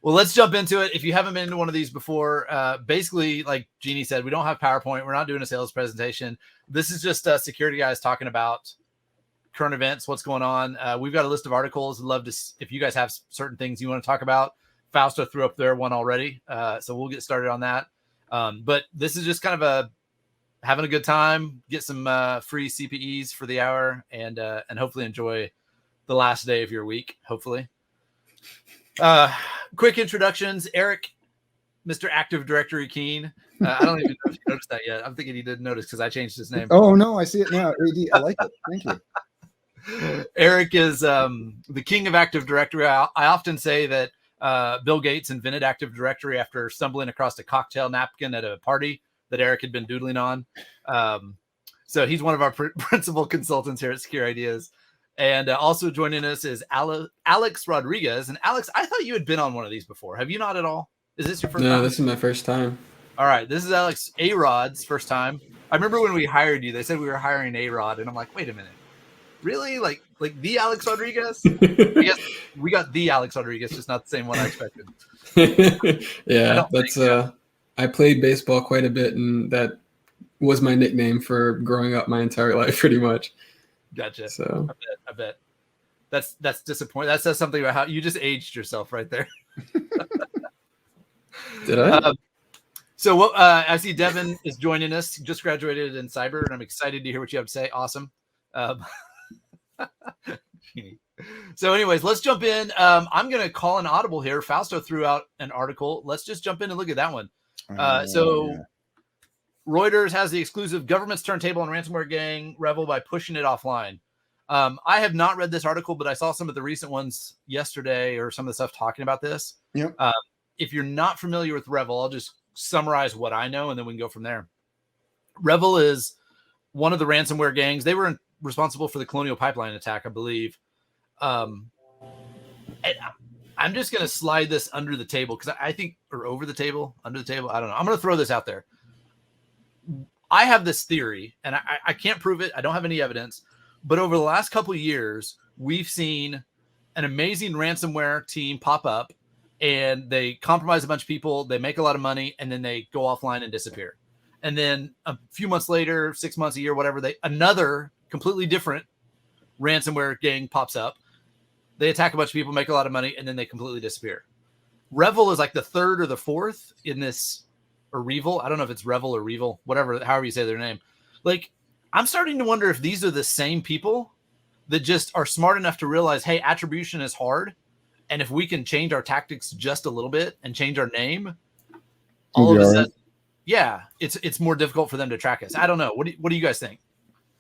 Well, let's jump into it. If you haven't been to one of these before, basically, like Jeannie said, we don't have PowerPoint. We're not doing a sales presentation. This is just security guys talking about current events, what's going on. We've got a list of articles. I'd love to, if you guys have certain things you want to talk about. Fausto threw up their one already, so we'll get started on that. But this is just kind of having a good time, get some free CPEs for the hour, and hopefully enjoy the last day of your week, hopefully. Quick introductions. Eric, Mr. Active Directory Kuehn. I don't even know if you noticed that yet. I'm thinking he didn't notice because I changed his name. Oh, no, I see it now. AD, I like it. Thank you. Eric is the king of Active Directory. I often say that Bill Gates invented Active Directory after stumbling across a cocktail napkin at a party that Eric had been doodling on. So he's one of our principal consultants here at Secure Ideas. And also joining us is Alex Rodriguez. And Alex, I thought you had been on one of these before. Have you not at all? Is this your first time? No, this is my first time. All right. This is Alex A-Rod's first time. I remember when we hired you, they said we were hiring A-Rod. And I'm like, wait a minute. Really? Like the Alex Rodriguez? I guess we got the Alex Rodriguez, just not the same one I expected. Yeah, I played baseball quite a bit, and that was my nickname for growing up my entire life, pretty much. Gotcha. So I bet. That's disappointing. That says something about how you just aged yourself right there. Did I? So I see Devin is joining us. Just graduated in cyber, and I'm excited to hear what you have to say. Awesome. So anyways, let's jump in. I'm going to call an audible here. Fausto threw out an article. Let's just jump in and look at that one. Reuters has the exclusive government's turntable on ransomware gang REvil by pushing it offline. I have not read this article, but I saw some of the recent ones yesterday, or some of the stuff talking about this. Yep. If you're not familiar with REvil, I'll just summarize what I know, and then we can go from there. REvil is one of the ransomware gangs. They were responsible for the Colonial Pipeline attack, I believe. I'm just going to slide this under the table because I think, or over the table, under the table. I don't know. I'm going to throw this out there. I have this theory, and I can't prove it. I don't have any evidence, but over the last couple of years, we've seen an amazing ransomware team pop up, and they compromise a bunch of people. They make a lot of money, and then they go offline and disappear. And then a few months later, 6 months, a year, whatever, another completely different ransomware gang pops up. They attack a bunch of people, make a lot of money, and then they completely disappear. REvil is like the third or the fourth in this, or REvil. I don't know if it's REvil or REvil, whatever, however you say their name. Like, I'm starting to wonder if these are the same people that just are smart enough to realize, hey, attribution is hard. And if we can change our tactics just a little bit and change our name, all of a sudden, yeah, it's more difficult for them to track us. I don't know. What do you guys think?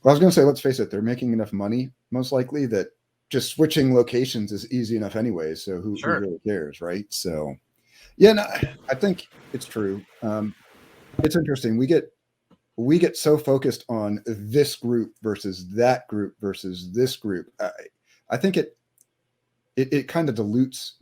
Well, I was going to say, let's face it, they're making enough money, most likely, that just switching locations is easy enough anyway. So who really cares, right? So, yeah, no, I think it's true. It's interesting. We get so focused on this group versus that group versus this group. I think it kind of dilutes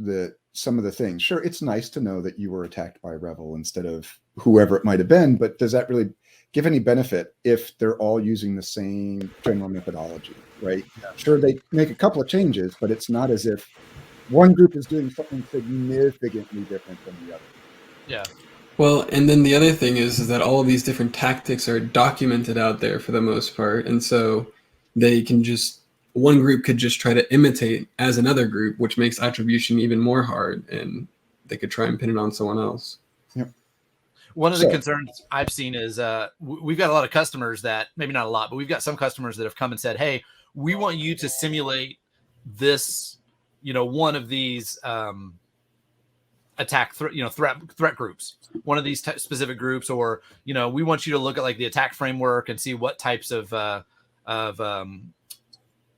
some of the things. Sure, it's nice to know that you were attacked by REvil instead of whoever it might have been, but does that really give any benefit if they're all using the same general methodology, right? Sure, they make a couple of changes, but it's not as if one group is doing something significantly different than the other. Yeah. Well, and then the other thing is that all of these different tactics are documented out there for the most part. And so one group could just try to imitate as another group, which makes attribution even more hard, and they could try and pin it on someone else. Yep. One of the concerns I've seen is we've got a lot of customers that, maybe not a lot, but we've got some customers that have come and said, hey, we want you to simulate this, one of these threat groups, one of these specific groups, or, we want you to look at like the attack framework and see what types of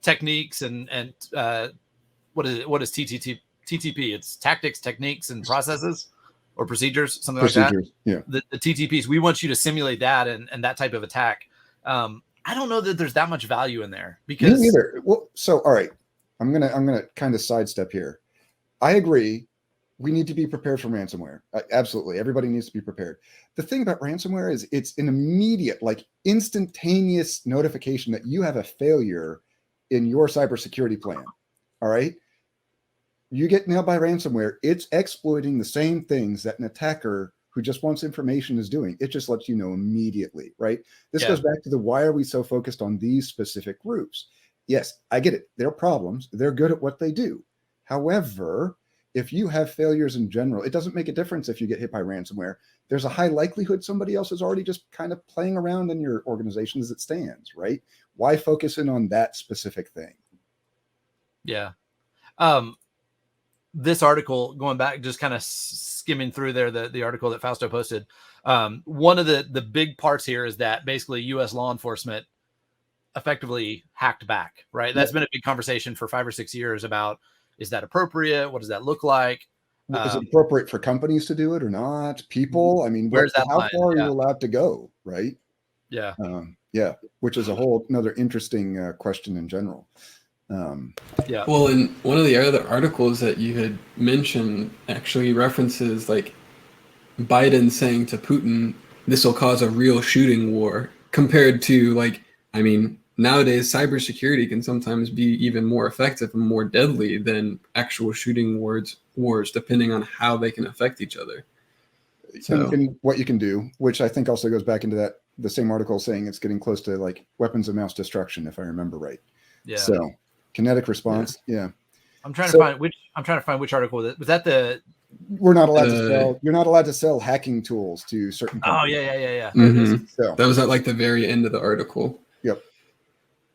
techniques and what is TTP? It's tactics, techniques, and processes or procedures, something like that. Yeah. The TTPs, we want you to simulate that and that type of attack. I don't know that there's that much value in there because me neither. Well, so all right, I'm gonna kind of sidestep here. I agree. We need to be prepared for ransomware. Absolutely. Everybody needs to be prepared. The thing about ransomware is it's an immediate, like instantaneous notification that you have a failure in your cybersecurity plan. All right. you get nailed by ransomware, it's exploiting the same things that an attacker who just wants information is doing. It just lets you know immediately, right? This goes back to the why are we so focused on these specific groups? Yes, I get it. They're problems. They're good at what they do. However, if you have failures in general, it doesn't make a difference if you get hit by ransomware. There's a high likelihood somebody else is already just kind of playing around in your organization as it stands, right? Why focus in on that specific thing? Yeah. This article, going back, just kind of skimming through there, the article that Fausto posted, one of the big parts here is that basically U.S. law enforcement effectively hacked back, right? That's been a big conversation for 5 or 6 years about, is that appropriate? What does that look like? Is it appropriate for companies to do it or not? People? I mean, where's that how line? far are you allowed to go, right? Yeah. Which is a whole another interesting question in general. Well, in one of the other articles that you had mentioned actually references like Biden saying to Putin, this will cause a real shooting war, compared to like, I mean, nowadays cybersecurity can sometimes be even more effective and more deadly than actual shooting wars, depending on how they can affect each other. So, and what you can do, which I think also goes back into that the same article saying it's getting close to like weapons of mass destruction, if I remember right. Yeah. So kinetic response. Yeah. I'm trying to find which article was that the. We're not allowed to sell. You're not allowed to sell hacking tools to certain companies. Oh yeah. Mm-hmm. So that was at like the very end of the article. Yep.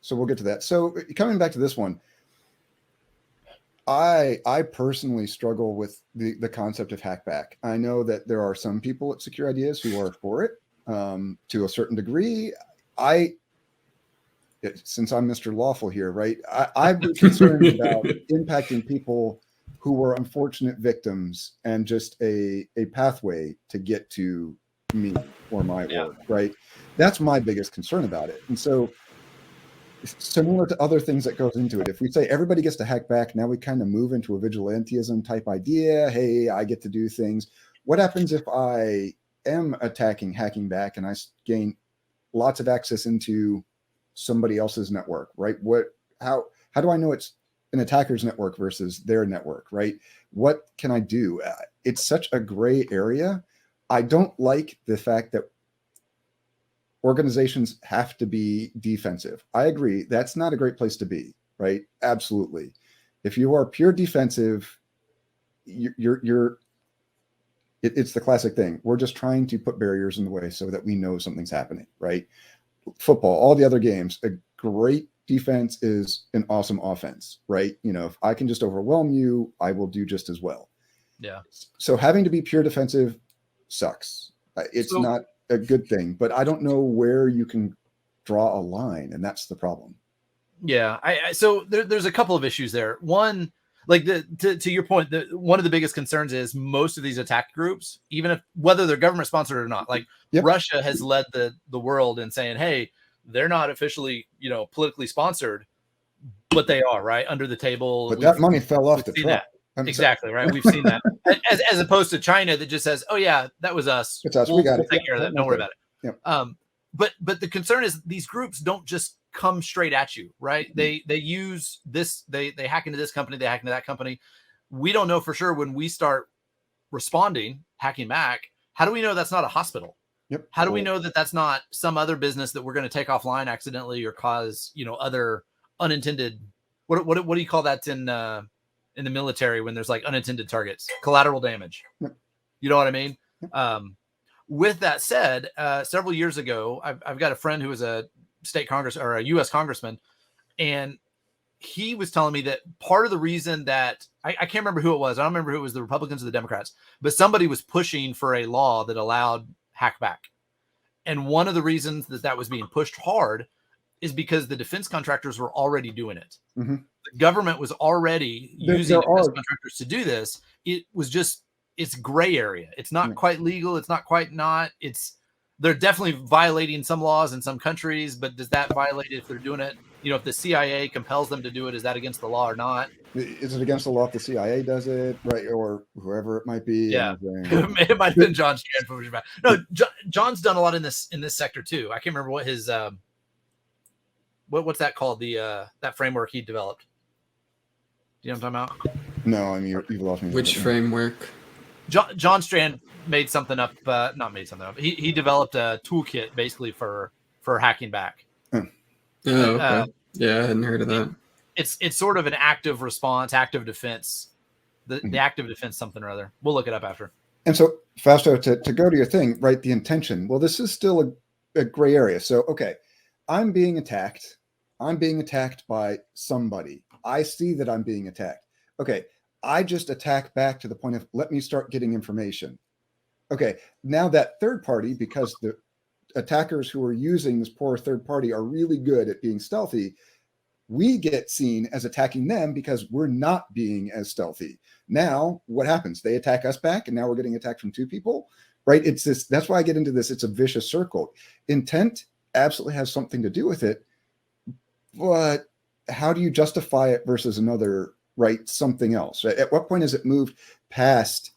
So we'll get to that. So coming back to this one, I personally struggle with the concept of hackback. I know that there are some people at Secure Ideas who are for it to a certain degree. Since I'm Mr. Lawful here, right? I'd be concerned about impacting people who were unfortunate victims and just a pathway to get to me or my work, right? That's my biggest concern about it. And so similar to other things that goes into it, if we say everybody gets to hack back, now we kind of move into a vigilantism type idea. Hey, I get to do things. What happens if I am hacking back and I gain lots of access into somebody else's network, right? How do I know it's an attacker's network versus their network, right? What can I do? It's such a gray area. I don't like the fact that organizations have to be defensive. I agree. That's not a great place to be, right? Absolutely. If you are pure defensive, it's the classic thing. We're just trying to put barriers in the way so that we know something's happening, right? Football, all the other games, a great defense is an awesome offense, right? You know, if I can just overwhelm you, I will do just as well. Yeah. So having to be pure defensive sucks. It's not a good thing, but I don't know where you can draw a line, and that's the problem. Yeah. So there's a couple of issues there. One, like to your point, one of the biggest concerns is most of these attack groups, even if whether they're government sponsored or not, like Russia has led the world in saying, hey, they're not officially, politically sponsored, but they are, right, under the table. But that money fell off the truck. Exactly, right. We've seen that. As opposed to China that just says, oh yeah, that was us. It's us. We got it. Take care of that. Don't worry about it. Yep. But the concern is these groups don't just come straight at you, right? Mm-hmm. They use this, they hack into this company, they hack into that company. We don't know for sure when we start responding, hacking back, how do we know that's not a hospital? Yep. How do we know that that's not some other business that we're going to take offline accidentally or cause, other unintended, what do you call that in the military when there's like unintended targets, collateral damage? Yep. You know what I mean? Yep. With that said, several years ago, I've got a friend who was a state Congress or a U.S. congressman, and he was telling me that part of the reason that I can't remember who it was. I don't remember who it was, the Republicans or the Democrats, but somebody was pushing for a law that allowed hackback. And one of the reasons that was being pushed hard is because the defense contractors were already doing it. Mm-hmm. The government was already using defense contractors to do this. It was just, it's gray area. It's not quite legal. It's not quite not. They're definitely violating some laws in some countries, but does that violate if they're doing it? If the CIA compels them to do it, is that against the law or not? Is it against the law if the CIA does it, right? Or whoever it might be? Yeah, it might have been John Strand. No, John's done a lot in this sector too. I can't remember what his what's that called? The that framework he developed. Do you know what I'm talking about? No, I mean you've lost me. Which framework? John Strand made something up. Not made something up. He developed a toolkit basically for hacking back. Oh, okay. Yeah, I hadn't heard of that. It's sort of an active response, active defense. The active defense something or other. We'll look it up after. And so, Fausto, to go to your thing, right? The intention. Well, this is still a gray area. So, okay, I'm being attacked. I'm being attacked by somebody. I see that I'm being attacked. Okay, I just attack back to the point of let me start getting information. Okay, now that third party, because the attackers who are using this poor third party are really good at being stealthy, we get seen as attacking them because we're not being as stealthy. Now, what happens? They attack us back, and now we're getting attacked from two people, right? It's this. That's why I get into this. It's a vicious circle. Intent absolutely has something to do with it, but how do you justify it versus another, right? Something else. Right? At what point has it moved past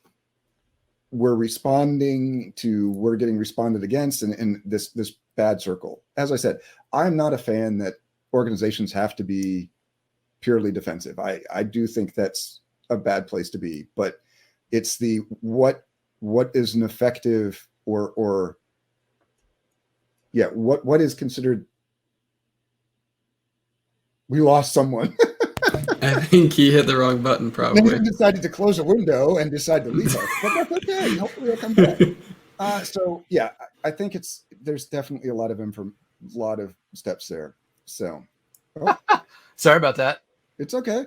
we're responding to we're getting responded against and this bad circle? As I said, I'm not a fan that organizations have to be purely defensive. I do think that's a bad place to be, but it's the what is an effective or what is considered. We lost someone. I think he hit the wrong button, probably. He decided to close a window and decide to leave us, but that's okay. Hopefully he'll come back. So yeah, I think there's definitely a lot of steps there. So, sorry about that. It's okay.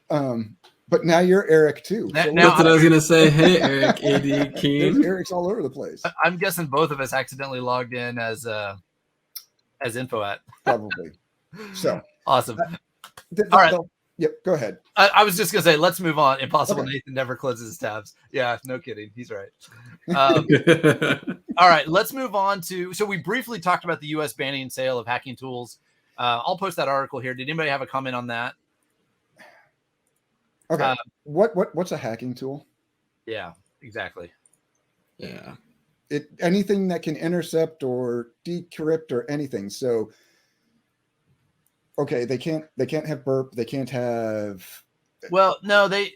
But now you're Eric too. So that's what I was gonna say. Hey, Eric, AD Kuehn. Eric's all over the place. I'm guessing both of us accidentally logged in as info at. Probably. So awesome. All right. Yep. Go ahead. I was just gonna say, let's move on. Impossible Nathan never closes his tabs. Yeah, no kidding. He's right. All right, let's move on to. So we briefly talked about the U.S. banning and sale of hacking tools. I'll post that article here. Did anybody have a comment on that? Okay. What's a hacking tool? Yeah, exactly. Yeah. Anything that can intercept or decrypt or anything. So okay, they can't have burp. They can't have. Well, no, there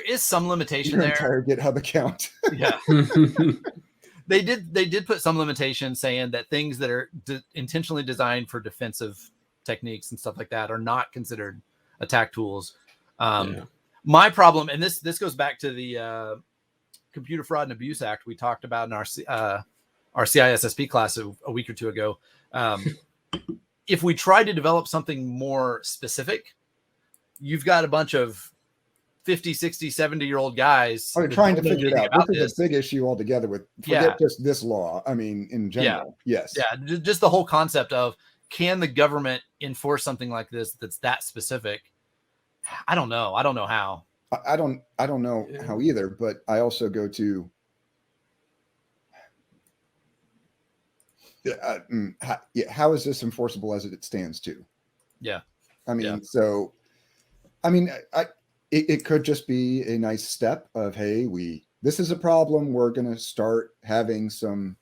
is some limitation there. Entire GitHub account. Yeah. They did put some limitation saying that things that are intentionally designed for defensive techniques and stuff like that are not considered attack tools. My problem, and this goes back to the Computer Fraud and Abuse Act we talked about in our CISSP class a week or two ago. If we try to develop something more specific, you've got a bunch of 50, 60, 70-year-old guys. They're trying to figure it out. This is a big issue altogether forget just this law. I mean, in general, yes. Yeah, just the whole concept of, can the government enforce something like this that's that specific? I don't know. I don't know how. I don't know how either, but I also go to how is this enforceable as it stands to? Yeah. I mean, so I mean, it could just be a nice step of, hey, this is a problem. We're going to start having some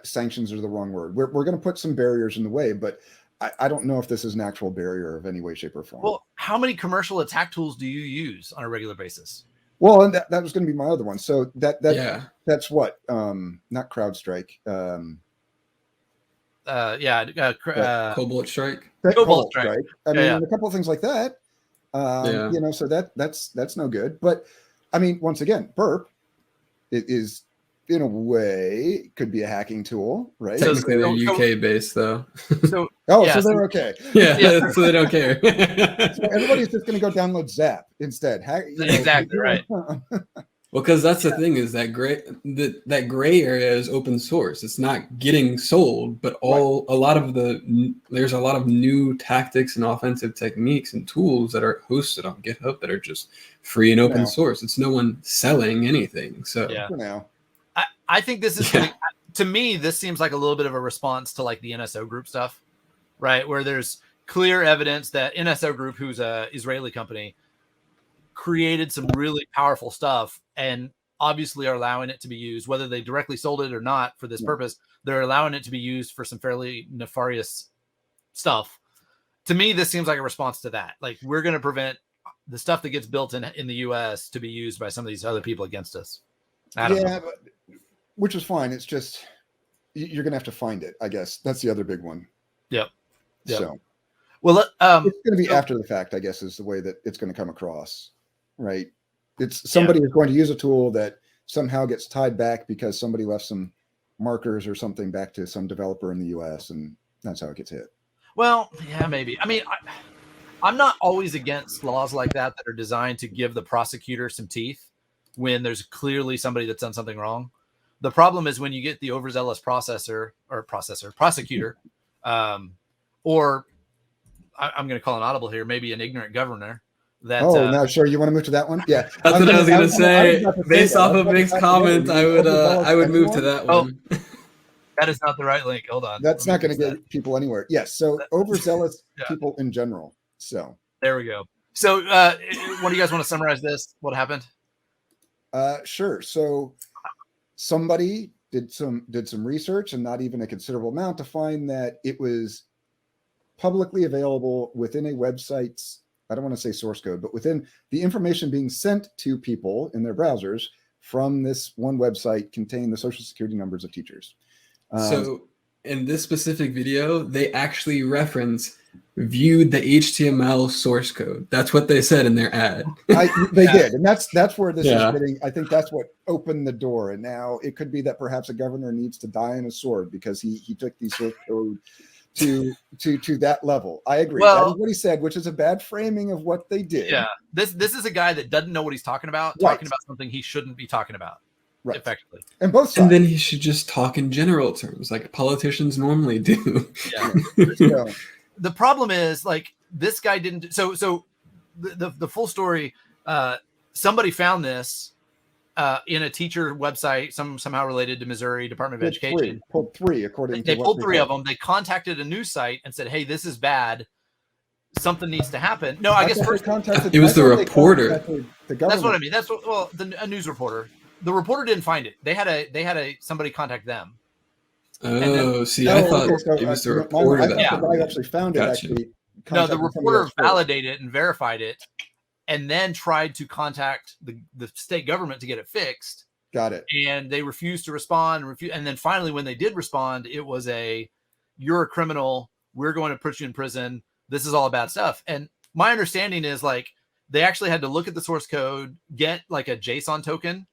sanctions are the wrong word. We're going to put some barriers in the way, but I don't know if this is an actual barrier of any way, shape, or form. Well, how many commercial attack tools do you use on a regular basis? Well, and that was going to be my other one. So that's what, not CrowdStrike. Cobalt Strike. Cobalt Strike. I mean, a couple of things like that. So that's no good. But I mean, once again, burp, it is in a way could be a hacking tool, right? Technically, they're UK based though. So they're okay. Yeah, so they don't care. So everybody's just going to go download Zap instead. Exactly right. Well, because that's the thing is that gray area is open source. It's not getting sold, but there's a lot of new tactics and offensive techniques and tools that are hosted on GitHub that are just free and open source. It's no one selling anything. So for now, I think this is to me, this seems like a little bit of a response to like the NSO Group stuff, right? Where there's clear evidence that NSO Group, who's a Israeli company, created some really powerful stuff and obviously are allowing it to be used, whether they directly sold it or not for this purpose. They're allowing it to be used for some fairly nefarious stuff To me, this seems like a response to that. Like, we're going to prevent the stuff that gets built in the U.S. to be used by some of these other people against us. I don't know. But, which is fine. It's just you're going to have to find it, I guess. That's the other big one. Yep. So, well, it's going to be after the fact, I guess, is the way that it's going to come across, right? It's somebody is going to use a tool that somehow gets tied back because somebody left some markers or something back to some developer in the US, and that's how it gets hit. Well, yeah, maybe. I mean, I'm not always against laws like that are designed to give the prosecutor some teeth when there's clearly somebody that's done something wrong. The problem is when you get the overzealous prosecutor, or I'm going to call an audible here, maybe an ignorant governor. That, now, sure, you want to move to that one? Yeah, that's what I was going to say. Based off of Mick's comment, I would move to that one. That is not the right link. Hold on. That's not going to get people anywhere. Yes, so overzealous people in general. So there we go. So, what do you guys want to summarize this? What happened? Sure. So somebody did some research, and not even a considerable amount, to find that it was publicly available within a website's, I don't want to say source code, but within the information being sent to people in their browsers from this one website contained the social security numbers of teachers. So in this specific video, they actually reference viewed the HTML source code. That's what they said in their ad. They did. And that's where this is getting, I think that's what opened the door. And now it could be that perhaps a governor needs to die on a sword because he took the source code to that level. I agree. That is what he said, which is a bad framing of what they did. Yeah. This is a guy that doesn't know what he's talking about, talking about something he shouldn't be talking about. Right. Effectively. And both sides. And then he should just talk in general terms like politicians normally do. Yeah. The problem is, like, this guy didn't. So the full story, somebody found this in a teacher website, somehow related to Missouri Department of Education. Pulled three, according they to pulled three of them. They contacted a news site and said, "Hey, this is bad. Something needs to happen." No, I guess first it was the reporter. That's what I mean. That's what. A news reporter. The reporter didn't find it. They had a somebody contact them. Oh, see, I thought it was the reporter that I actually found it. Actually, no, the reporter validated it and verified it, and then tried to contact the state government to get it fixed. Got it. And they refused to respond. And then finally, when they did respond, it was "You're a criminal. We're going to put you in prison. This is all bad stuff." And my understanding is, like, they actually had to look at the source code, get like a JSON token,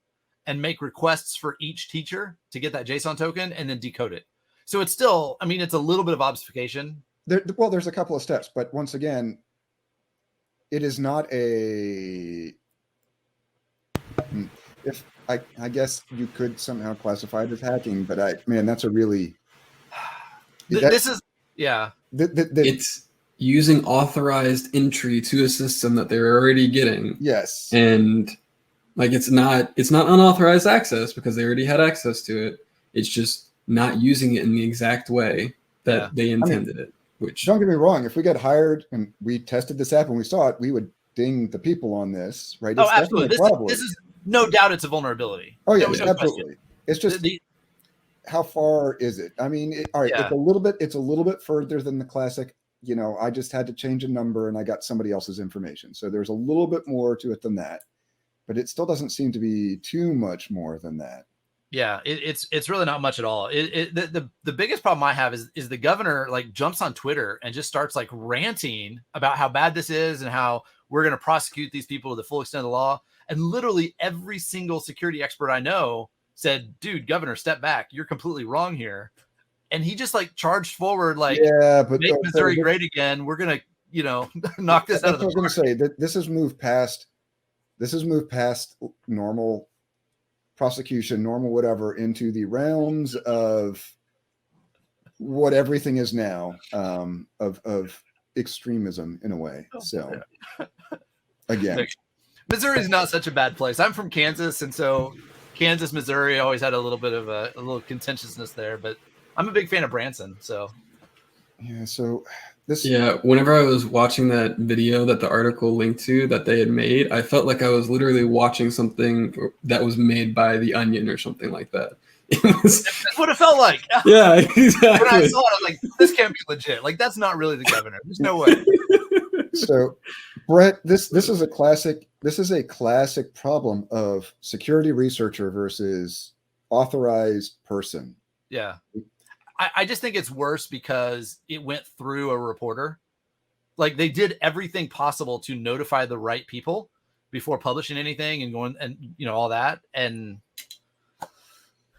and make requests for each teacher to get that JSON token and then decode it. So it's still, I mean, it's a little bit of obfuscation. There's a couple of steps, but once again, it is not if I guess you could somehow classify it as hacking, but that's a really, it's using authorized entry to a system that they're already getting. Yes. And like, it's not unauthorized access because they already had access to it. It's just not using it in the exact way that they intended it. Which, don't get me wrong, if we got hired and we tested this app and we saw it, we would ding the people on this, right? Oh, absolutely. This is no doubt it's a vulnerability. Oh, yeah, absolutely. It's just how far is it? I mean, it's a little bit further than the classic, I just had to change a number and I got somebody else's information. So there's a little bit more to it than that. But it still doesn't seem to be too much more than that. Yeah, it's really not much at all. The biggest problem I have is the governor, like, jumps on Twitter and just starts, like, ranting about how bad this is and how we're going to prosecute these people to the full extent of the law. And literally every single security expert I know said, "Dude, governor, step back. You're completely wrong here." And he just, like, charged forward, like, "Make Missouri great again. We're going to, knock this out of the park." I was going to say that this has moved past normal prosecution, normal whatever, into the realms of what everything is now, of extremism in a way. So again, Missouri is not such a bad place. I'm from Kansas, and so Kansas, Missouri always had a little bit of a little contentiousness there, but I'm a big fan of Branson. So whenever I was watching that video that the article linked to that they had made, I felt like I was literally watching something that was made by The Onion or something like that. That's what it felt like. Yeah, exactly. When I saw it, I was like, this can't be legit. Like, that's not really the governor. There's no way. So, Brett, this is a classic. This is a classic problem of security researcher versus authorized person. Yeah. I just think it's worse because it went through a reporter. Like, they did everything possible to notify the right people before publishing anything and going and, you know, all that. And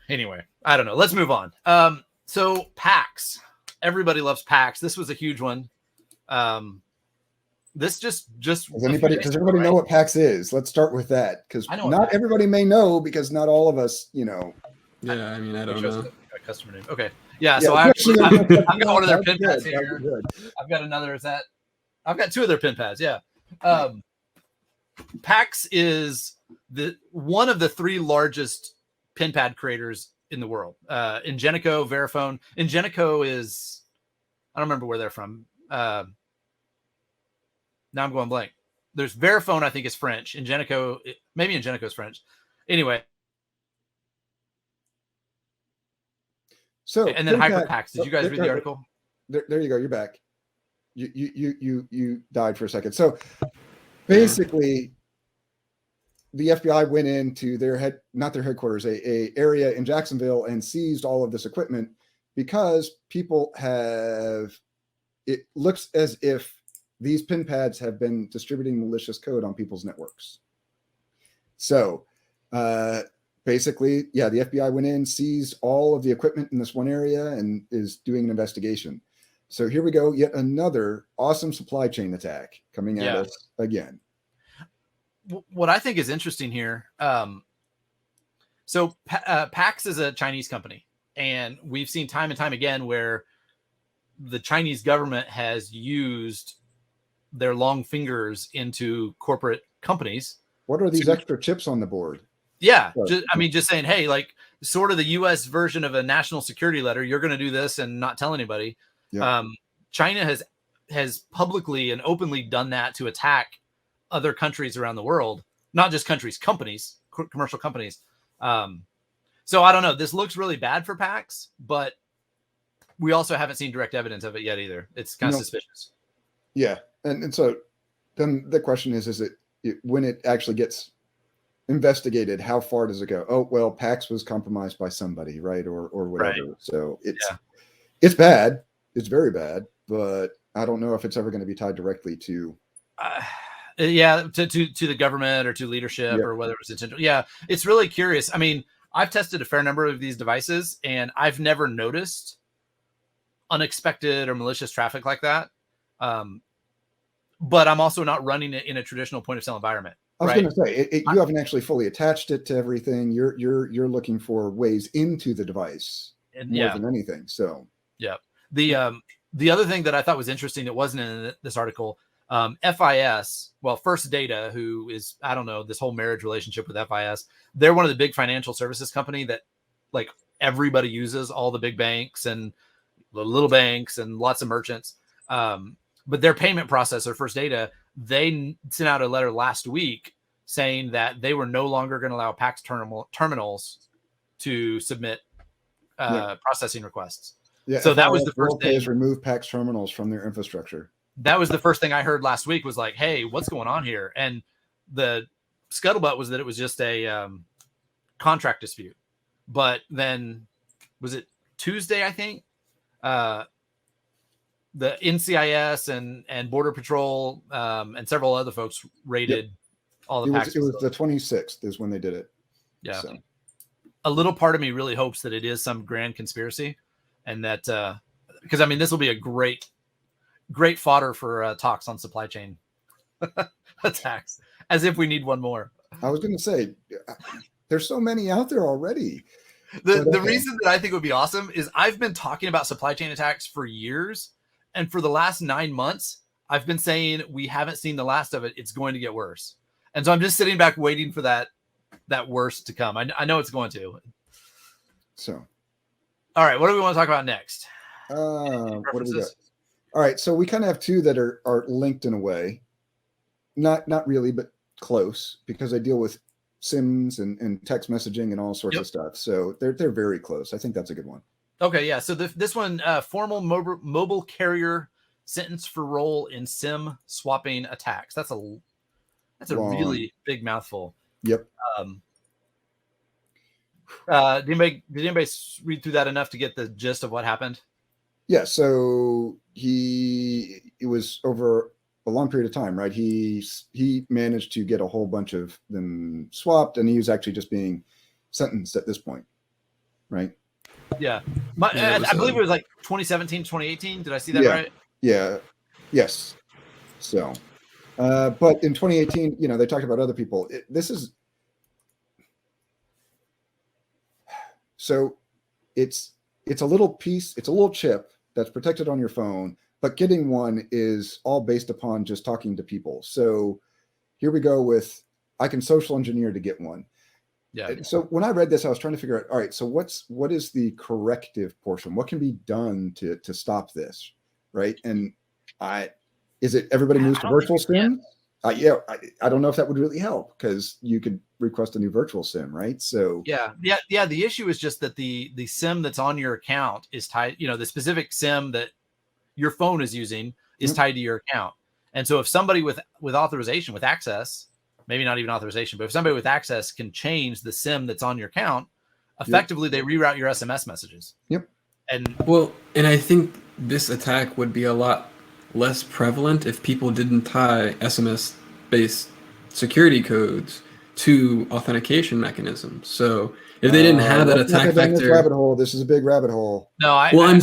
anyway, I don't know. Let's move on. So PAX, everybody loves PAX. This was a huge one. This just does everybody know what PAX is? Let's start with that, because not everybody may know, because not all of us, you know. Yeah, I mean, I don't know. Customer name. Okay. Yeah. So I've got one of their pin pads here. I've got another. I've got two of their pin pads. Yeah. PAX is one of the three largest pin pad creators in the world. Ingenico, Verifone. Ingenico is, I don't remember where they're from. Now I'm going blank. There's Verifone, I think is French. Ingenico, maybe Ingenico is French. Anyway. So, and then HyperPax. Did you guys read the article? There you go. You're back. You died for a second. So basically, the FBI went into not their headquarters, a area in Jacksonville, and seized all of this equipment because it looks as if these pin pads have been distributing malicious code on people's networks. So basically, yeah, the FBI went in, seized all of the equipment in this one area, and is doing an investigation. So here we go, yet another awesome supply chain attack coming at us again. What I think is interesting here, so PAX is a Chinese company, and we've seen time and time again where the Chinese government has used their long fingers into corporate companies. What are these extra chips on the board? Yeah, just saying, hey, like sort of the U.S. version of a national security letter. You're going to do this and not tell anybody. Yep. China has publicly and openly done that to attack other countries around the world, not just countries, companies, commercial companies. So I don't know. This looks really bad for PAX, but we also haven't seen direct evidence of it yet either. It's kind of suspicious. Yeah, and so then the question is it when it actually gets investigated, how far does it go? Oh, well, PAX was compromised by somebody, right? Or whatever. Right. So it's bad. It's very bad, but I don't know if it's ever going to be tied directly to to the government or to leadership or whether it was intentional. Yeah, it's really curious. I mean, I've tested a fair number of these devices, and I've never noticed unexpected or malicious traffic like that. But I'm also not running it in a traditional point of sale environment. I was going to say, you haven't actually fully attached it to everything. You're looking for ways into the device more than anything. So the other thing that I thought was interesting that wasn't in this article, FIS, First Data, who is, I don't know, this whole marriage relationship with FIS. They're one of the big financial services company that like everybody uses, all the big banks and the little banks and lots of merchants. But their payment processor, First Data, they sent out a letter last week saying that they were no longer going to allow PAX terminals to submit processing requests. Yeah, so that was the first thing. Remove PAX terminals from their infrastructure. That was the first thing I heard last week was like, hey, what's going on here? And the scuttlebutt was that it was just a contract dispute. But then was it Tuesday, I think? The NCIS and Border Patrol and several other folks raided all the PAX. It was the 26th is when they did it. Yeah. So. A little part of me really hopes that it is some grand conspiracy, and that because I mean this will be a great fodder for talks on supply chain attacks, as if we need one more. I was going to say there's so many out there already. The reason that I think would be awesome is I've been talking about supply chain attacks for years. And for the last 9 months, I've been saying we haven't seen the last of it. It's going to get worse. And so I'm just sitting back waiting for that worst to come. I know it's going to. So. All right. What do we want to talk about next? What do we got? All right. So we kind of have two that are linked in a way. Not really, but close, because they deal with SIMs and text messaging and all sorts of stuff. So they're very close. I think that's a good one. Okay, yeah. So this one, formal mobile carrier sentence for role in SIM swapping attacks. That's a long, really big mouthful. Yep. Did anybody read through that enough to get the gist of what happened? Yeah. So it was over a long period of time, right? He managed to get a whole bunch of them swapped, and he was actually just being sentenced at this point, right? Yeah. I believe it was like 2017, 2018. Did I see that right? Yeah. Yes. So, but in 2018, they talked about other people. So it's a little piece, it's a little chip that's protected on your phone, but getting one is all based upon just talking to people. So here we go with, I can social engineer to get one. Yeah. So when I read this, I was trying to figure out, all right, so what is the corrective portion? What can be done to stop this, right? And is it everybody moves to virtual SIM? I don't know if that would really help, because you could request a new virtual SIM, right? So yeah. The issue is just that the SIM that's on your account is tied. The specific SIM that your phone is using is tied to your account. And so if somebody with authorization, with access, maybe not even authorization, but if somebody with access can change the SIM that's on your account, effectively they reroute your SMS messages. Yep. And I think this attack would be a lot less prevalent if people didn't tie SMS-based security codes to authentication mechanisms. So if they didn't have that attack vector, this is a big rabbit hole. No, I'm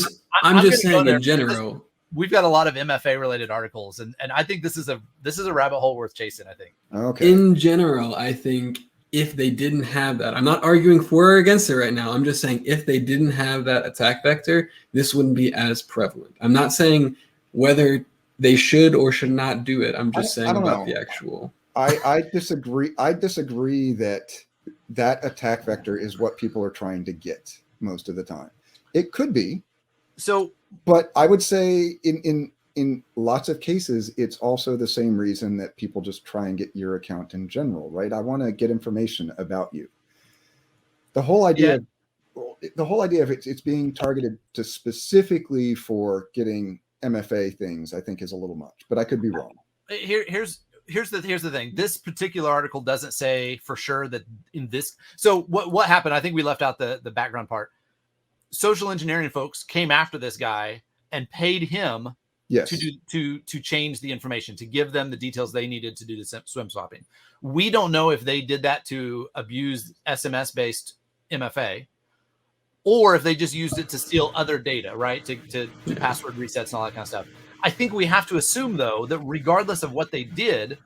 just saying in general. We've got a lot of MFA related articles, and I think this is a rabbit hole worth chasing. I think. Okay. In general, I think if they didn't have that, I'm not arguing for or against it right now. I'm just saying if they didn't have that attack vector, this wouldn't be as prevalent. I'm not saying whether they should or should not do it. I'm just saying about the actual. I disagree. I disagree that attack vector is what people are trying to get most of the time. It could be. So, but I would say in lots of cases, it's also the same reason that people just try and get your account in general, right? I want to get information about you. The whole idea of it's being targeted to specifically for getting MFA things, I think, is a little much, but I could be wrong. Here's the thing. This particular article doesn't say for sure that in this. So what happened? I think we left out the background part. Social engineering folks came after this guy and paid him to change the information, to give them the details they needed to do the swim swapping. We don't know if they did that to abuse SMS based MFA, or if they just used it to steal other data, right? To password resets and all that kind of stuff. I think we have to assume, though, that regardless of what they did,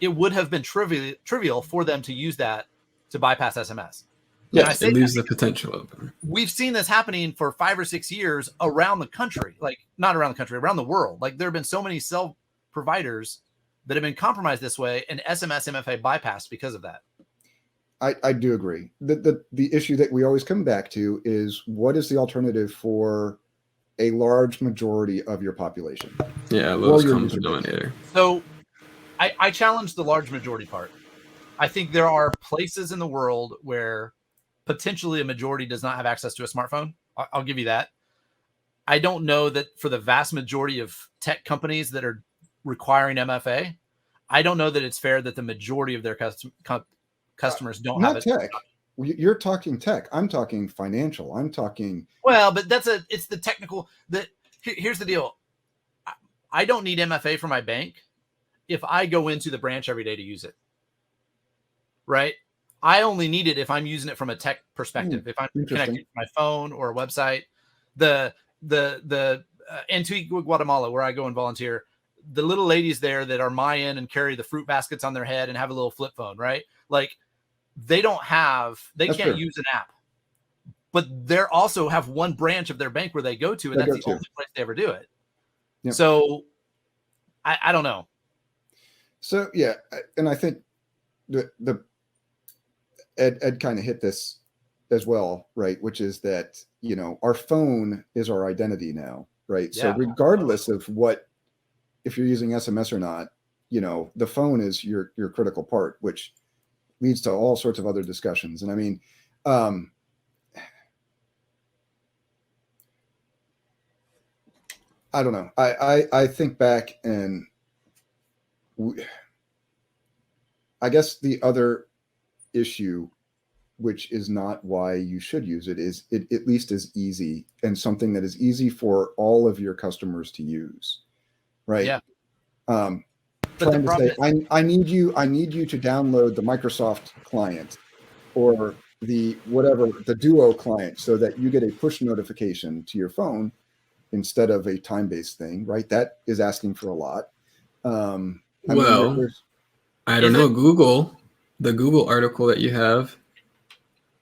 it would have been trivial for them to use that to bypass SMS. Yes, it leaves the potential open. We've seen this happening for 5 or 6 years around the country, like not around the country, around the world. Like there have been so many cell providers that have been compromised this way, and SMS MFA bypassed because of that. I do agree. The issue that we always come back to is, what is the alternative for a large majority of your population? Yeah, lowest common denominator. So I challenge the large majority part. I think there are places in the world where potentially a majority does not have access to a smartphone. I'll give you that. I don't know that for the vast majority of tech companies that are requiring MFA, I don't know that it's fair that the majority of their customers don't have it. Not tech. You're talking tech. I'm talking financial. I'm talking. Well, but it's the technical. Here's the deal. I don't need MFA for my bank if I go into the branch every day to use it. Right? I only need it if I'm using it from a tech perspective. If I'm connected to my phone or a website, the Antigua, Guatemala, where I go and volunteer, the little ladies there that are Mayan and carry the fruit baskets on their head and have a little flip phone, right? Like they can't use an app, but they also have one branch of their bank where they go to, and that's the only place they ever do it. Yep. So I don't know. So, yeah. And I think Ed kind of hit this as well, right? Which is that, our phone is our identity now, right? Yeah. So regardless of if you're using SMS or not, the phone is your critical part, which leads to all sorts of other discussions. And I mean, I don't know. I think back, and I guess the other issue, which is not why you should use it, is it at least is easy, and something that is easy for all of your customers to use, right? Yeah. Trying to say, I need you to download the Microsoft client or the whatever, the Duo client, so that you get a push notification to your phone instead of a time-based thing, right? That is asking for a lot. I don't know. The Google article that you have,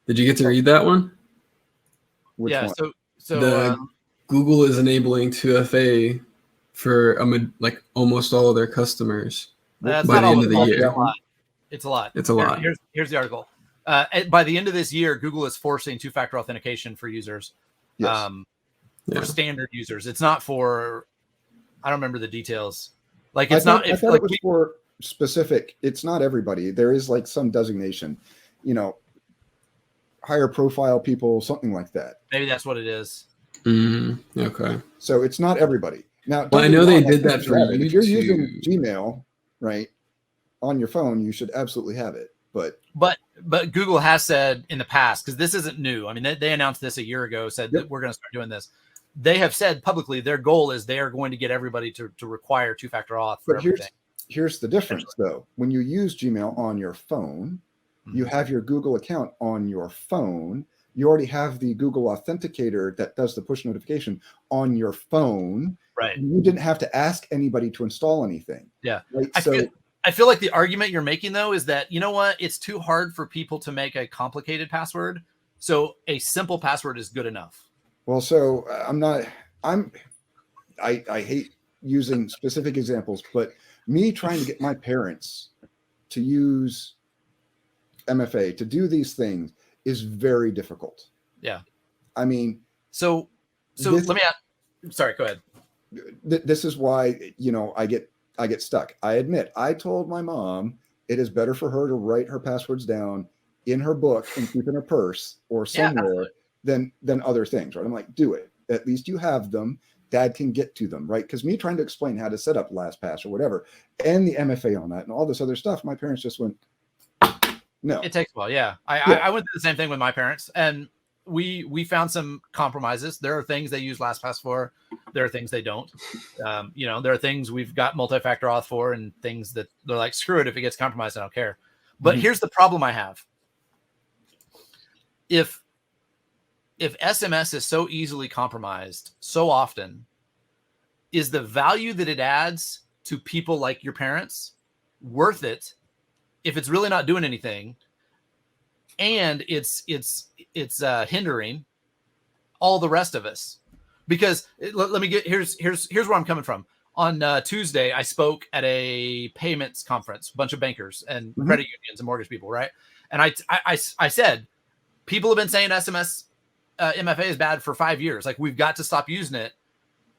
did you get to read that one? Which one? So Google is enabling 2FA for like almost all of their customers by the end of the year. It's a lot. It's a lot. Here's the article. By the end of this year, Google is forcing two-factor authentication for users. Yes. For standard users. It's not for, I don't remember the details. Like I thought it was for specific. It's not everybody. There is like some designation, higher profile people, something like that. Maybe that's what it is. Mm-hmm. Okay. So it's not everybody. Now, well, I know they did that for you. If you're using Gmail, right, on your phone, you should absolutely have it. But Google has said in the past, because this isn't new. I mean, they announced this a year ago, said that we're going to start doing this. They have said publicly their goal is they are going to get everybody to require two-factor auth for everything. Here's the difference, though. When you use Gmail on your phone, you have your Google account on your phone. You already have the Google Authenticator that does the push notification on your phone. Right. You didn't have to ask anybody to install anything. Yeah. Right? I feel like the argument you're making, though, is that, you know what? It's too hard for people to make a complicated password. So a simple password is good enough. Well, so I hate using specific examples, but me trying to get my parents to use MFA, to do these things, is very difficult. Yeah. I mean, so let me ask. Sorry, go ahead. This is why, I get stuck. I admit, I told my mom it is better for her to write her passwords down in her book and keep in her purse or somewhere than other things, right? I'm like, do it. At least you have them. Dad can get to them, right? Because me trying to explain how to set up LastPass or whatever, and the MFA on that and all this other stuff, my parents just went, no. It takes a while, yeah. I went through the same thing with my parents, and we found some compromises. There are things they use LastPass for. There are things they don't. There are things we've got multi-factor auth for, and things that they're like, screw it, if it gets compromised, I don't care. But here's the problem I have. If SMS is so easily compromised so often, is the value that it adds to people like your parents worth it if it's really not doing anything, and it's hindering all the rest of us? Because let me get here's where I'm coming from. On Tuesday, I spoke at a payments conference, a bunch of bankers and credit unions and mortgage people, right? And I said, people have been saying SMS MFA is bad for 5 years. Like, we've got to stop using it.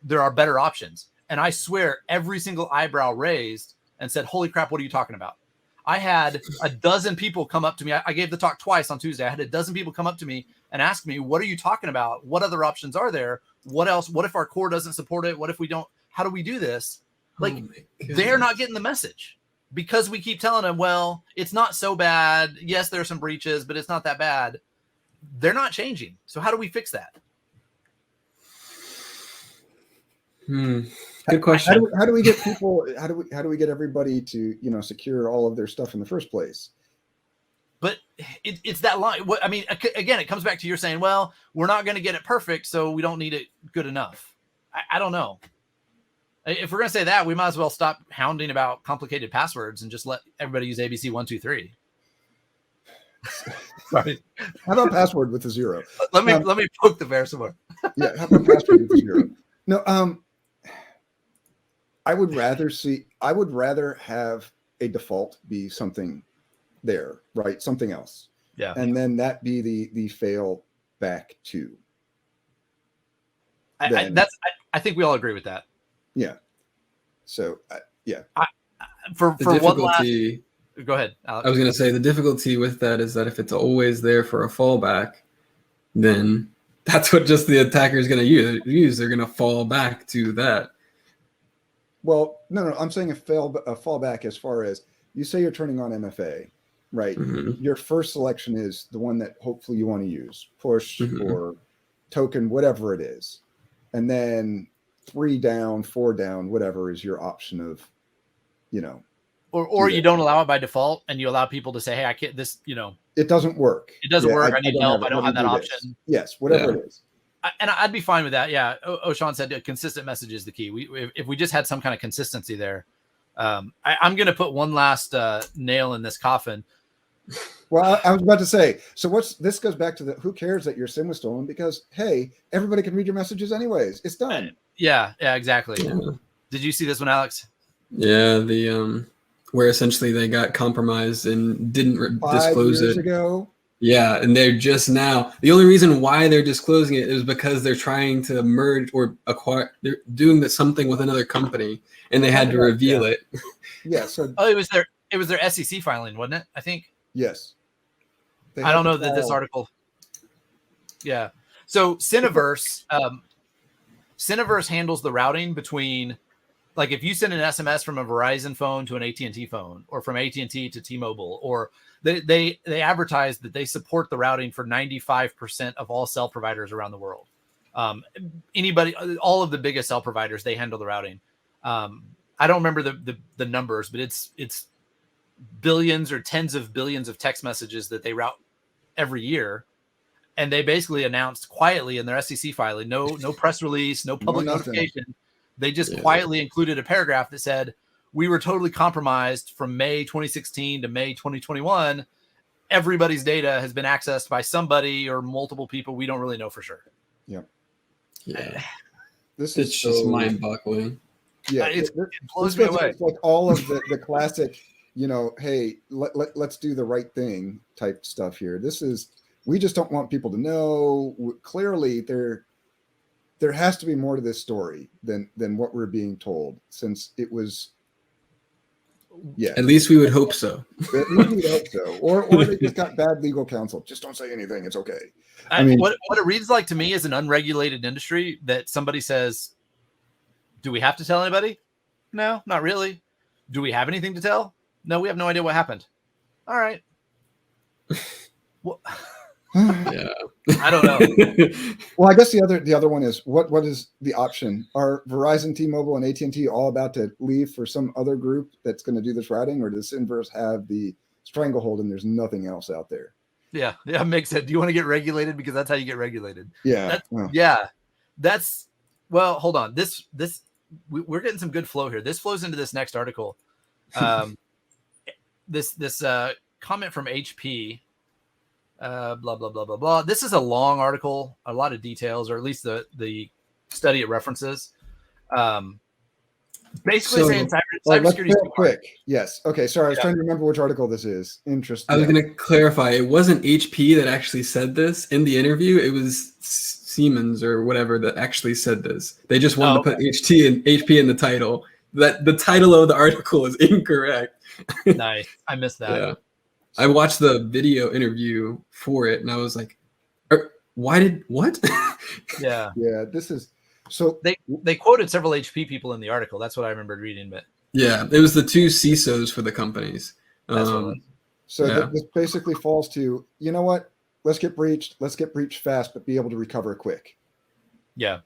There are better options. And I swear every single eyebrow raised and said, holy crap, what are you talking about? I had a dozen people come up to me. I gave the talk twice on Tuesday. I had a dozen people come up to me and ask me, what are you talking about? What other options are there? What else? What if our core doesn't support it? What if we don't? How do we do this? Like, they're not getting the message because we keep telling them, well, it's not so bad. Yes, there are some breaches, but it's not that bad. They're not changing. So how do we fix that? Good question. How do we get people? How do we get everybody to secure all of their stuff in the first place? But it's that line. I mean, again, it comes back to you're saying, well, we're not going to get it perfect, so we don't need it good enough. I don't know. If we're going to say that, we might as well stop hounding about complicated passwords and just let everybody use ABC 1 2 3. Sorry. How about password with a 0? Let me poke the bear some more. Yeah, how about password with a 0? No, I would rather have a default be something there, right? Something else. Yeah. And then that be the fail back to. I think we all agree with that. Yeah. So yeah. For one last, Go ahead, Alex. I was going to say the difficulty with that is that if it's always there for a fallback, then that's what just the attacker is going to use. They're going to fall back to that. Well, no. I'm saying a fallback as far as you say you're turning on MFA, right? Mm-hmm. Your first selection is the one that hopefully you want to use, push or token, whatever it is. And then 3 down, 4 down, whatever is your option of, Or you don't allow it by default and you allow people to say, hey, I can't, this, it doesn't work. It doesn't work. I need help. I don't have that option. Yes, whatever it is. And I'd be fine with that. Yeah. O'Shawn said a consistent message is the key. If we just had some kind of consistency there, I'm going to put one last nail in this coffin. Well, I was about to say, so this goes back to who cares that your SIM was stolen, because, hey, everybody can read your messages anyways. It's done. Yeah, exactly. Yeah. Did you see this one, Alex? Yeah. Where essentially they got compromised and didn't disclose it. 5 years ago. Yeah, and they're just now. The only reason why they're disclosing it is because they're trying to merge or acquire. They're doing something with another company, and they had to reveal it. Yeah. So it was their SEC filing, wasn't it? I think. Yes. I don't know that this article. Yeah. So Syniverse handles the routing between, like, if you send an SMS from a Verizon phone to an AT&T phone, or from AT&T to T-Mobile, or they advertise that they support the routing for 95% of all cell providers around the world. All of the biggest cell providers, they handle the routing. I don't remember the numbers, but it's billions or tens of billions of text messages that they route every year. And they basically announced quietly in their SEC filing, no press release, no public notification. They just quietly included a paragraph that said, we were totally compromised from May 2016 to May 2021. Everybody's data has been accessed by somebody or multiple people. We don't really know for sure. Yeah. Yeah. It's just mind-boggling. Yeah. It blows me away. It's like all of the classic, hey, let's do the right thing type stuff here. We just don't want people to know. Clearly, there has to be more to this story than what we're being told, since it was. Yeah. At least we would hope so. At least we would hope so. Or they just got bad legal counsel. Just don't say anything. It's okay. I mean, what it reads like to me is an unregulated industry that somebody says, do we have to tell anybody? No, not really. Do we have anything to tell? No, we have no idea what happened. All right. Well, yeah. I don't know. Well, I guess the other one is what is the option? Are Verizon, T-Mobile, and AT&T all about to leave for some other group that's going to do this routing, or does Syniverse have the stranglehold and there's nothing else out there? Yeah, makes sense. Do you want to get regulated? Because that's how you get regulated. Yeah. Well, hold on. We're getting some good flow here. This flows into this next article. This comment from HP. Blah blah blah blah blah. This is a long article, a lot of details, or at least the study it references. Basically saying cybersecurity is quick. Yes. Okay. Sorry, I was trying to remember which article this is. Interesting. I was going to clarify. It wasn't HP that actually said this in the interview. It was Siemens or whatever that actually said this. They just wanted to put HP in the title. That the title of the article is incorrect. Nice. I missed that. Yeah. I watched the video interview for it, and I was like, what? Yeah. Yeah. This is. So they quoted several HP people in the article. That's what I remembered reading. But yeah, it was the 2 CISOs for the companies. This basically falls to, you know what? Let's get breached fast, but be able to recover quick. Yeah.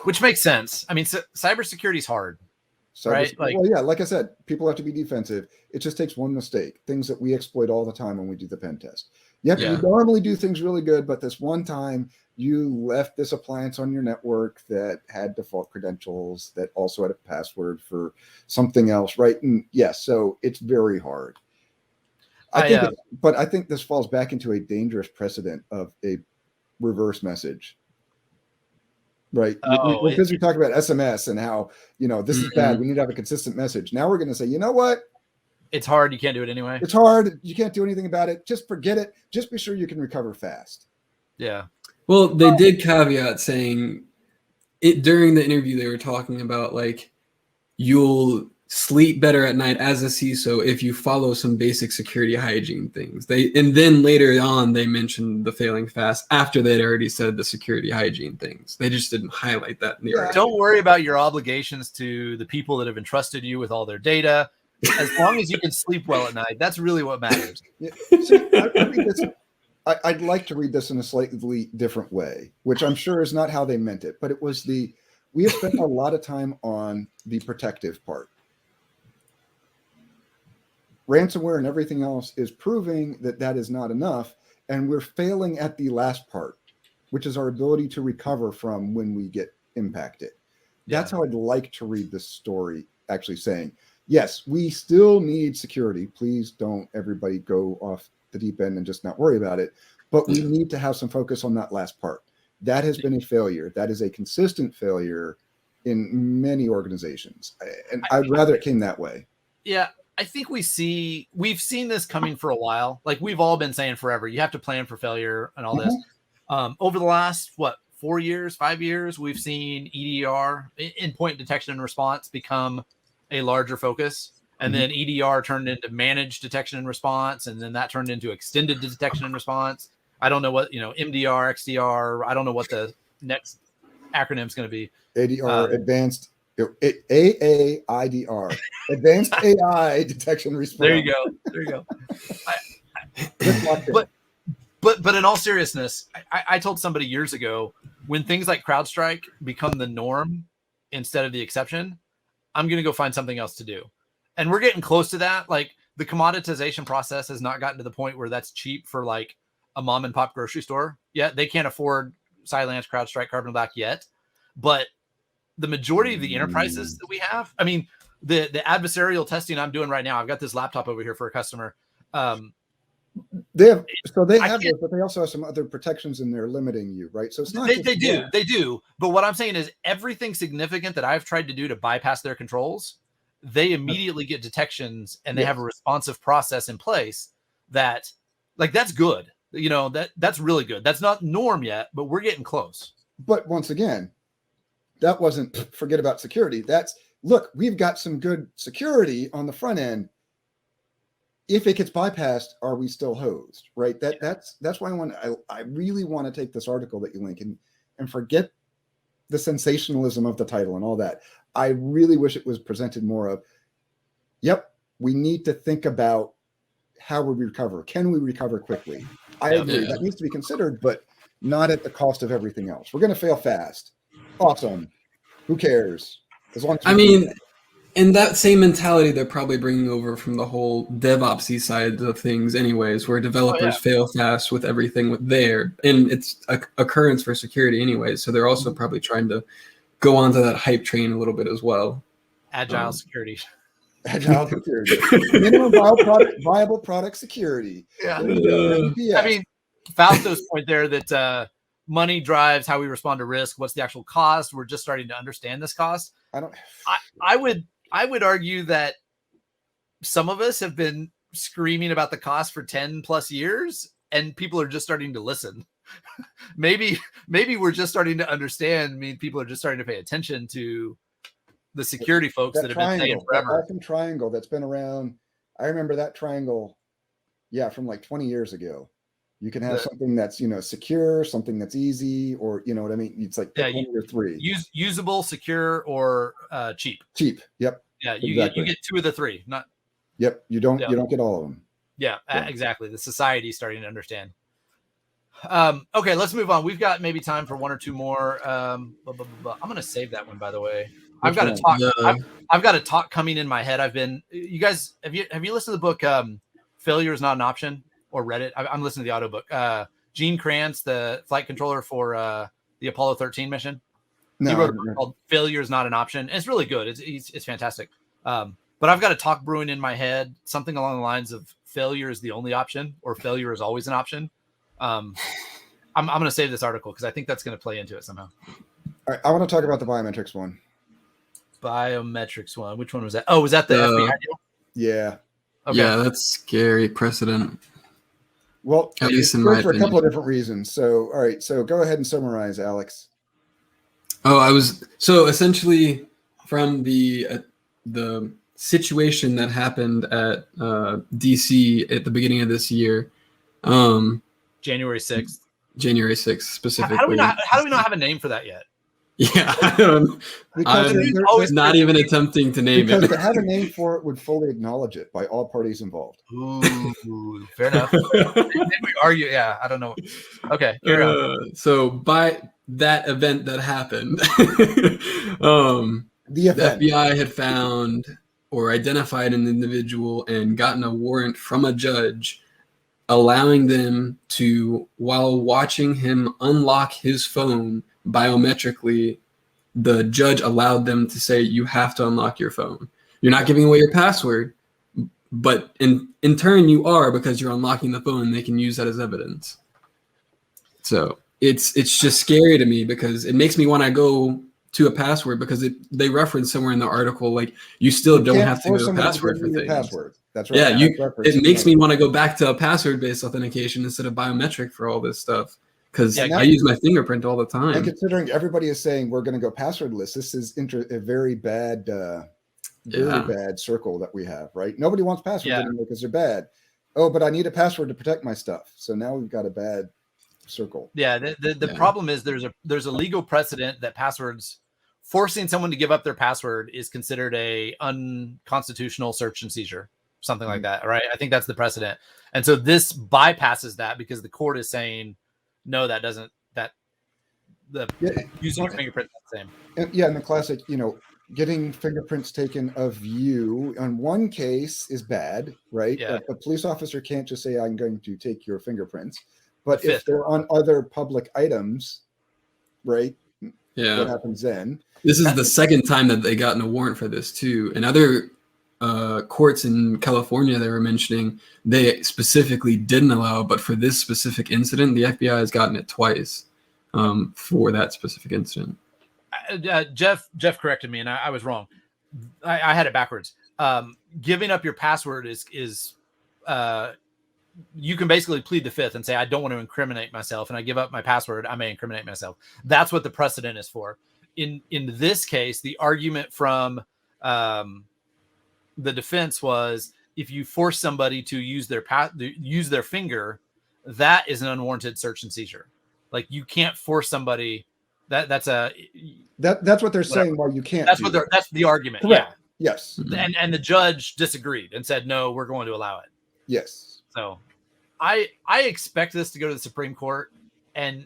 Which makes sense. I mean, cybersecurity is hard, right? Like I said, people have to be defensive. It just takes one mistake. Things that we exploit all the time when we do the pen test. You normally do things really good, but this one time you left this appliance on your network that had default credentials that also had a password for something else, right? And yes, so it's very hard. I think this falls back into a dangerous precedent of a reverse message, right? Because we talk about SMS and how, this is bad. We need to have a consistent message. Now we're going to say, you know what? It's hard. You can't do it anyway. It's hard. You can't do anything about it. Just forget it. Just be sure you can recover fast. Yeah. Well, they did caveat saying it during the interview. They were talking about like you'll sleep better at night as a CISO if you follow some basic security hygiene things. And then later on they mentioned the failing fast after they'd already said the security hygiene things. They just didn't highlight that in the article. Don't worry about your obligations to the people that have entrusted you with all their data. As long as you can sleep well at night, that's really what matters. Yeah. See, I'd like to read this in a slightly different way, which I'm sure is not how they meant it, but it was we have spent a lot of time on the protective part. Ransomware and everything else is proving that is not enough, and we're failing at the last part, which is our ability to recover from when we get impacted. That's how I'd like to read this story, actually saying, yes, we still need security. Please don't everybody go off the deep end and just not worry about it. But we need to have some focus on that last part. That has been a failure. That is a consistent failure in many organizations. And I'd rather it came that way. Yeah. I think we've seen this coming for a while. Like we've all been saying forever, you have to plan for failure and all this. Over the last, 4 years, 5 years, we've seen EDR, endpoint detection and response, become a larger focus. And then EDR turned into managed detection and response. And then that turned into extended detection and response. I don't know what, MDR, XDR. I don't know what the next acronym is going to be. ADR, advanced AAIDR, advanced AI detection response. There you go. But in all seriousness, I told somebody years ago, when things like CrowdStrike become the norm instead of the exception, I'm going to go find something else to do. And we're getting close to that. Like the commoditization process has not gotten to the point where that's cheap for like a mom and pop grocery store yet. They can't afford Cylance, CrowdStrike, Carbon Black yet. But the majority of the enterprises that we have, I mean, the adversarial testing I'm doing right now, I've got this laptop over here for a customer. They have those, but they also have some other protections in there limiting you, right? So it's not they do. But what I'm saying is everything significant that I've tried to do to bypass their controls, they immediately get detections and they have a responsive process in place that, like, that's good. That's really good. That's not norm yet, but we're getting close. But once again, that wasn't forget about security. Look, we've got some good security on the front end. If it gets bypassed, are we still hosed? Right. That's why I really want to take this article that you link and forget the sensationalism of the title and all that. I really wish it was presented more of, yep, we need to think about how we recover. Can we recover quickly? I agree. That needs to be considered, but not at the cost of everything else. We're going to fail fast. Awesome. Who cares? As long as and that same mentality they're probably bringing over from the whole DevOpsy side of things anyways, where developers fail fast with everything with and it's a occurrence for security anyways. So they're also probably trying to go onto that hype train a little bit as well. Agile security. Agile security. Minimum viable product security. Yeah. I mean, Fausto's point there that money drives how we respond to risk. What's the actual cost? We're just starting to understand this cost. I would argue that some of us have been screaming about the cost for 10 plus years and people are just starting to listen. maybe we're just starting to understand. I mean, people are just starting to pay attention to the security folks that have been saying forever. That triangle that's been around. I remember that triangle. Yeah. From like 20 years ago. You can have something that's, secure, something that's easy, or, you know what I mean? It's like one or three. Usable, secure, or cheap. Cheap. Yep. Yeah. You get two of the three. Not. Yep. You don't get all of them. Yeah. Exactly. The society's starting to understand. Okay, let's move on. We've got maybe time for one or two more. I'm going to save that one, by the way. I've got a talk. I've got a talk coming in my head. You guys, have you listened to the book Failure is Not an Option? Or read it. I'm listening to the audiobook. Gene Kranz, the flight controller for the Apollo 13 mission. No, he wrote a book called "Failure is Not an Option." And it's really good. It's fantastic. But I've got a talk brewing in my head, something along the lines of "Failure is the only option," or "Failure is always an option." I'm going to save this article because I think that's going to play into it somehow. All right, I want to talk about the biometrics one. Biometrics one. Which one was that? Oh, was that the FBI deal? Yeah. Okay. Yeah, that's scary precedent. Well, at least in my my opinion. For a couple of different reasons. So, all right. So go ahead and summarize, Alex. So essentially from the situation that happened at DC at the beginning of this year. January 6th. January 6th specifically. How do we not have a name for that yet? Yeah, Because I'm not even attempting to name because it. to have a name for it would fully acknowledge it by all parties involved. Ooh, fair enough. Maybe we argue. Yeah, I don't know. Okay, carry on. So by that event that happened, The FBI had found or identified an individual and gotten a warrant from a judge allowing them to, while watching him unlock his phone biometrically, the judge allowed them to say, you have to unlock your phone. You're not giving away your password, but in turn you are, because you're unlocking the phone and they can use that as evidence. So it's just scary to me, because it makes me want to go to a password, because they reference somewhere in the article, like you still don't have to go to password for things. Password. That's right. Yeah, it makes me want to go back to a password-based authentication instead of biometric for all this stuff, because I use my fingerprint all the time. And considering everybody is saying we're going to go passwordless, this is a very bad, bad circle that we have, right? Nobody wants passwords anymore because they're bad. Oh, but I need a password to protect my stuff. So now we've got a bad circle. Yeah, the problem is there's a legal precedent that passwords, forcing someone to give up their password is considered a unconstitutional search and seizure, something like that, right? I think that's the precedent. And so this bypasses that, because the court is saying, no, that doesn't, that the using your fingerprint is the same. And the classic, getting fingerprints taken of you on one case is bad, right? Yeah. A police officer can't just say, I'm going to take your fingerprints. But if they're on other public items, right? Yeah. What happens then? This is the second time that they gotten a warrant for this too. And other courts in California they were mentioning, they specifically didn't allow, but for this specific incident, the FBI has gotten it twice for that specific incident. Jeff corrected me, and I was wrong. I had it backwards. Giving up your password is you can basically plead the fifth and say, I don't want to incriminate myself, and I give up my password, I may incriminate myself. That's what the precedent is for. In this case, the argument from the defense was, if you force somebody to use their finger, that is an unwarranted search and seizure. Like, you can't force somebody. That's what they're saying. Why you can't? That's the argument. Correct. Yeah. Yes. And the judge disagreed and said, no, we're going to allow it. Yes. So I expect this to go to the Supreme Court, and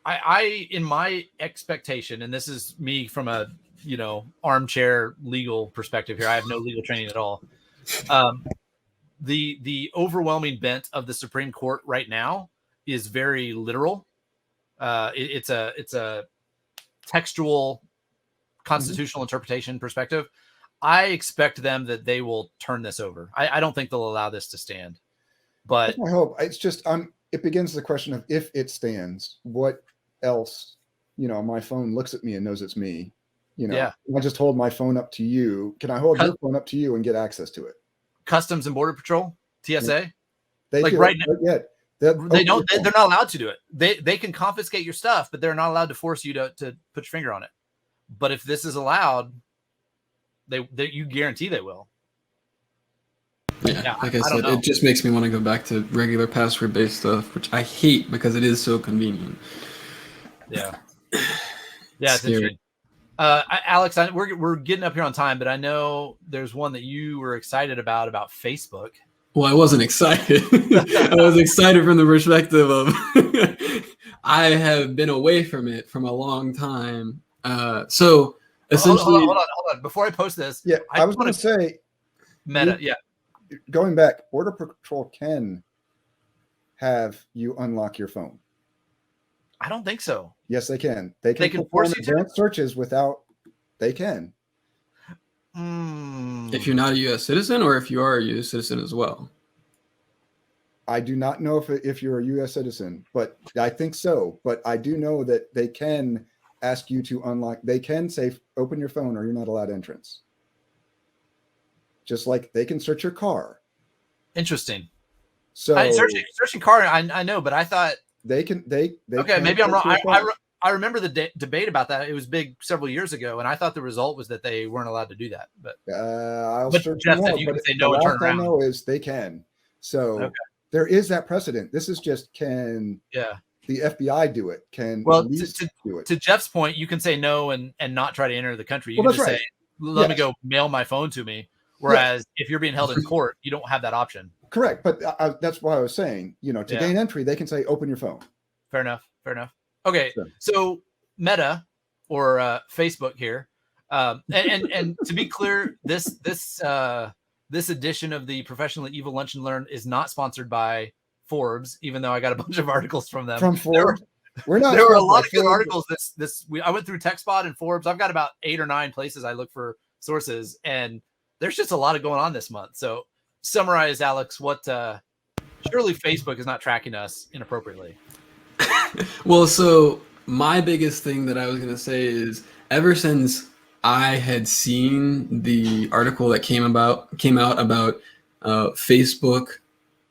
I in my expectation, and this is me from a armchair legal perspective here, I have no legal training at all. The overwhelming bent of the Supreme Court right now is very literal. It's a textual constitutional interpretation perspective. I expect them that they will turn this over. I don't think they'll allow this to stand. But I hope. It's just it begins the question of, if it stands, what else? My phone looks at me and knows it's me. I just hold my phone up to you. Can I hold your phone up to you and get access to it? Customs and Border Patrol, TSA, they like right now, they're not allowed to do it. They can confiscate your stuff, but they're not allowed to force you to put your finger on it. But if this is allowed, you guarantee they will. Yeah, like I said, it just makes me want to go back to regular password-based stuff, which I hate because it is so convenient. Yeah, it's interesting. Alex, we're getting up here on time, but I know there's one that you were excited about Facebook. Well, I wasn't excited. I was excited from the perspective of I have been away from it from a long time. So essentially, hold on. Before I post this, I was going to say, Meta. Going back, Border Patrol can have you unlock your phone. I don't think so. Yes, they can. They can force you advanced searches without. They can. If you're not a U.S. citizen, or if you are a U.S. citizen as well. I do not know if you're a U.S. citizen, but I think so. But I do know that they can ask you to unlock. They can say, open your phone, or you're not allowed entrance. Just like they can search your car. Interesting. So searching car, I know, but I thought they can. They okay, can maybe I'm wrong. I remember the debate about that. It was big several years ago, and I thought the result was that they weren't allowed to do that. But I'll but search Jeff more, said you but can say the no and turn last I around. know is they can. So Okay. there is that precedent. This is just, can the FBI do it? Can police do it? To Jeff's point, you can say no and not try to enter the country. You Well, can that's just right. say, let me go mail my phone to me. Whereas if you're being held in court, you don't have that option. Correct. But that's why I was saying, to gain entry, they can say, open your phone. Fair enough. Okay. So Meta or Facebook here. And to be clear, this edition of the Professionally Evil Lunch and Learn is not sponsored by Forbes, even though I got a bunch of articles from them. From Forbes? There were a lot of good articles. I went through TechSpot and Forbes. I've got about 8 or 9 places I look for sources, and there's just a lot of going on this month. So summarize, Alex, what surely Facebook is not tracking us inappropriately. Well, so my biggest thing that I was going to say is, ever since I had seen the article that came out about Facebook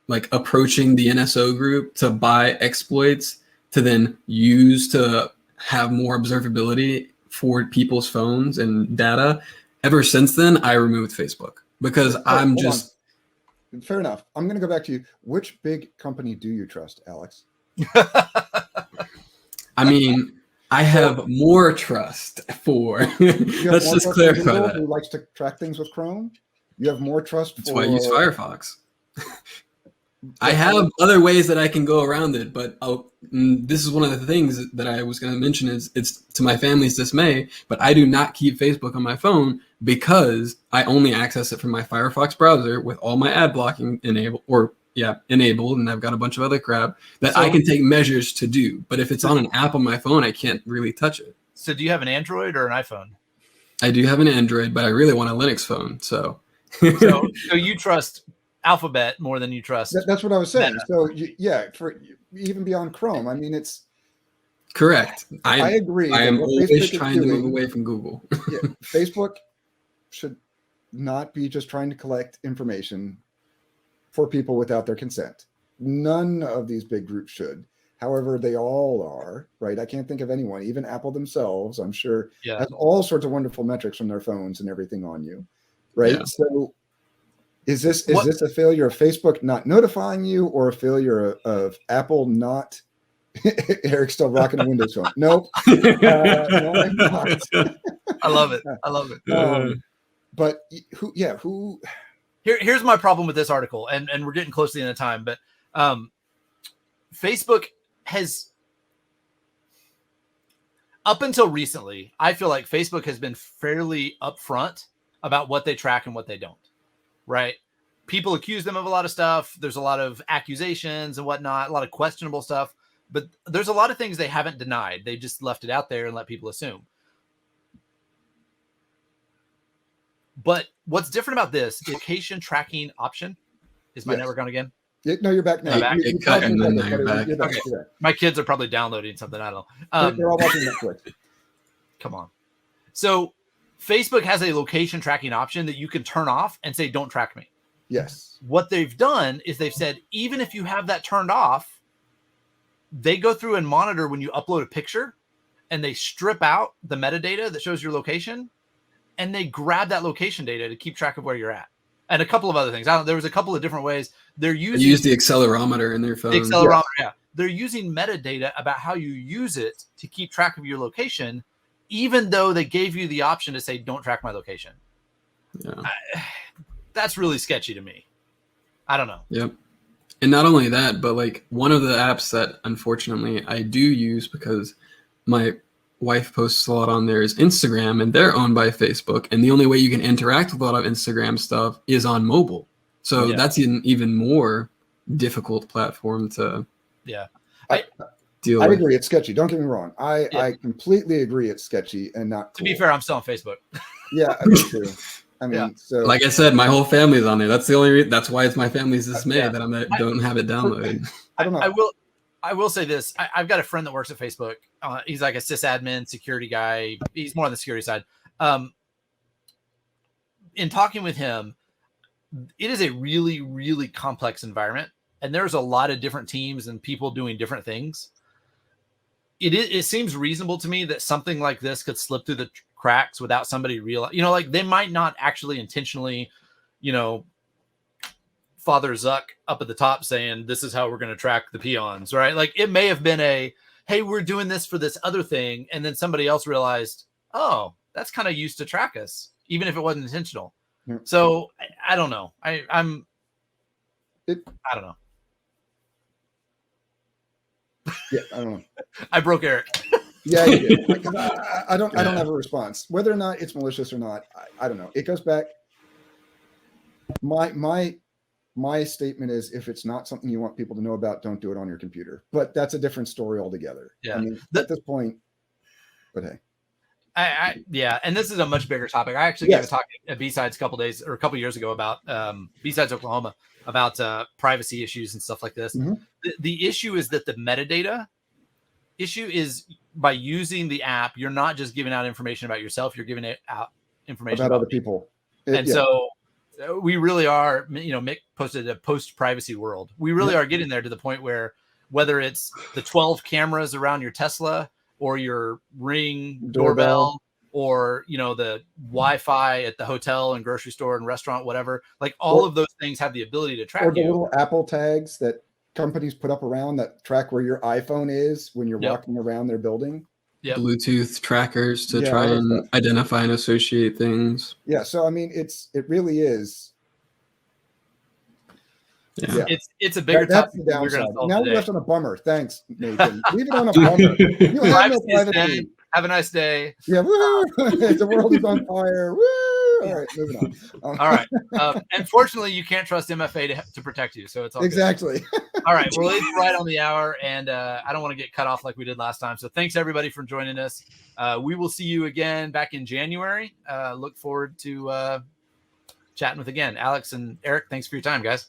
like approaching the NSO group to buy exploits to then use to have more observability for people's phones and data, ever since then, I removed Facebook because I'm just... Fair enough. I'm going to go back to you. Which big company do you trust, Alex? I mean, I have more trust for... Let's just clarify that. Who likes to track things with Chrome? You have more trust That's why I use Firefox. I have other ways that I can go around it, but this is one of the things that I was going to mention is it's to my family's dismay, but I do not keep Facebook on my phone because I only access it from my Firefox browser with all my ad blocking enabled, and I've got a bunch of other crap that I can take measures to do. But if it's on an app on my phone, I can't really touch it. So do you have an Android or an iPhone? I do have an Android, but I really want a Linux phone. So you trust Alphabet more than you trust. That's what I was saying. Meta. So for even beyond Chrome, I mean, it's correct. I agree. I am always trying to move away from Google. Facebook should not be just trying to collect information for people without their consent. None of these big groups should. However, they all are, right? I can't think of anyone, even Apple themselves, I'm sure, has all sorts of wonderful metrics from their phones and everything on you, right? Yeah. So is this a failure of Facebook not notifying you, or a failure of Apple not... Eric's still rocking a Windows phone. Nope. No, I'm not. I love it. But who... Here's my problem with this article, and we're getting close to the end of time, but Facebook has, up until recently, I feel like Facebook has been fairly upfront about what they track and what they don't, right? People accuse them of a lot of stuff. There's a lot of accusations and whatnot, a lot of questionable stuff, but there's a lot of things they haven't denied. They just left it out there and let people assume. But what's different about this location tracking option is my network on again? No, you're back now. You're back. Okay. My kids are probably downloading something. I don't know. They're all watching Netflix. Come on. So Facebook has a location tracking option that you can turn off and say, don't track me. Yes. What they've done is they've said, even if you have that turned off, they go through and monitor when you upload a picture, and they strip out the metadata that shows your location, and they grab that location data to keep track of where you're at. And a couple of other things. There was a couple of different ways. They use the accelerometer in their phone. The accelerometer, yeah. They're using metadata about how you use it to keep track of your location, even though they gave you the option to say, don't track my location. Yeah. That's really sketchy to me. I don't know. Yep. And not only that, but like one of the apps that unfortunately I do use because my wife posts a lot on there is Instagram, and they're owned by Facebook. And the only way you can interact with a lot of Instagram stuff is on mobile. So that's an even more difficult platform to deal with. I agree. It's sketchy. Don't get me wrong. I completely agree. It's sketchy and not cool. To be fair, I'm still on Facebook. Yeah, me too. I mean, so like I said, my whole family's on there. That's the only reason. That's why it's my family's dismay that I don't have it downloaded. I don't know. I will say this. I've got a friend that works at Facebook. He's like a sysadmin security guy. He's more on the security side. In talking with him, it is a really, really complex environment. And there's a lot of different teams and people doing different things. it seems reasonable to me that something like this could slip through the cracks without somebody realize, like they might not actually intentionally, Father Zuck up at the top saying, this is how we're going to track the peons, right? Like it may have been hey, we're doing this for this other thing. And then somebody else realized, oh, that's kind of used to track us, even if it wasn't intentional. Yeah. So I don't know. I don't know. Yeah, I don't know. I broke Eric. Yeah, you did. I don't have a response. Whether or not it's malicious or not, I don't know. It goes back. My statement is, if it's not something you want people to know about, don't do it on your computer. But that's a different story altogether. Yeah. I mean, at this point, but hey. Yeah, and this is a much bigger topic. I actually gave a talk at B-Sides a couple years ago about B-Sides Oklahoma about privacy issues and stuff like this. Mm-hmm. The issue is that the metadata issue is, by using the app, you're not just giving out information about yourself, you're giving it out information about other people. So we really are, Mick posted a post-privacy world. We really are getting there to the point where, whether it's the 12 cameras around your Tesla or your Ring doorbell or, the Wi-Fi at the hotel and grocery store and restaurant, whatever, like all of those things have the ability to track you. Or the little Apple tags that companies put up around that track where your iPhone is when you're walking around their building. Yep. Bluetooth trackers to try and identify and associate things. Yeah. So, I mean, it really is. Yeah. It's a bigger topic. That's the downside. Now we're left on a bummer. Thanks, Nathan. Leave it on a bummer. You have no privacy. Have a nice day. Yeah. Woo! The world is on fire. Woo! All right, moving on. All right. Unfortunately, you can't trust MFA to protect you, so it's all exactly. All right, we're right on the hour, and I don't want to get cut off like we did last time. So thanks everybody for joining us. We will see you again back in January. Look forward to chatting with again Alex and Eric. Thanks for your time, guys.